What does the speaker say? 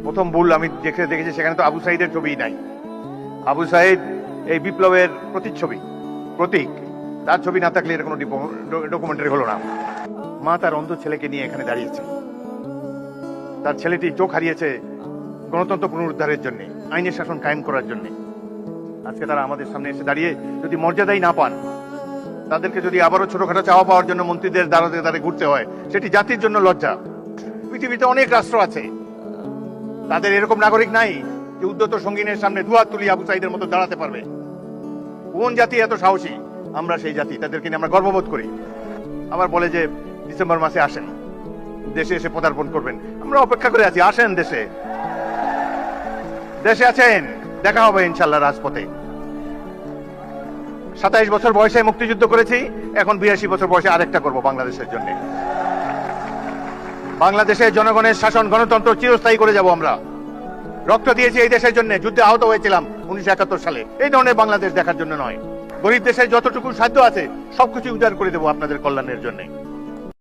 প্রথম ভুল আমি দেখেছি সেখানে তো আবু সাইদের ছবিই নাই। আবু সাইদ এই বিপ্লবের প্রতিচ্ছবি, প্রতীক। তার ছবি না থাকলে এর কোনো ডকুমেন্টারি হলো না। মা তার অন্ধ ছেলেকে নিয়ে এখানে দাঁড়িয়েছে। তার ছেলেটি চোখ হারিয়েছে গণতন্ত্র পুনরুদ্ধারের জন্য, আইনের শাসন কায়েম করার জন্য। আজকে তারা আমাদের সামনে এসে দাঁড়িয়ে যদি মর্যাদাই না পান, তাদেরকে যদি আবারও ছোটখাটো চাওয়া পাওয়ার জন্য মন্ত্রীদের দ্বারে দ্বারে ঘুরতে হয়, সেটি জাতির জন্য লজ্জা। পৃথিবীতে অনেক রাষ্ট্র আছে, তাদের এরকম নাগরিক নাই যে উদ্যত সঙ্গীনের সামনে দুহাত তুলি আবু সাইদের মতো দাঁড়াতে পারবে। কোন জাতি এত সাহসী? আমরা সেই জাতি, তাদেরকে নিয়ে আমরা গর্ববোধ করি। আবার বলে যে ডিসেম্বর মাসে আসেন, দেশে এসে পদার্পণ করবেন। আমরা অপেক্ষা করে আছি, আসেন দেশে। দেশে আছেন, দেখা হবে ইনশাল্লাহ রাজপথে। 27 বছর বয়সে মুক্তিযুদ্ধ করেছি, এখন 82 বছর বয়সে আরেকটা করব বাংলাদেশের জন্য। বাংলাদেশের জনগণের শাসন গণতন্ত্র চিরস্থায়ী করে যাব আমরা। রক্ত দিয়েছি এই দেশের জন্য, যুদ্ধে আহত হয়েছিলাম 1971 সালে। এই ধরনের বাংলাদেশ দেখার জন্য নয়। গরিব দেশের যতটুকু সাধ্য আছে সবকিছু উজাড় করে দেবো আপনাদের কল্যাণের জন্য।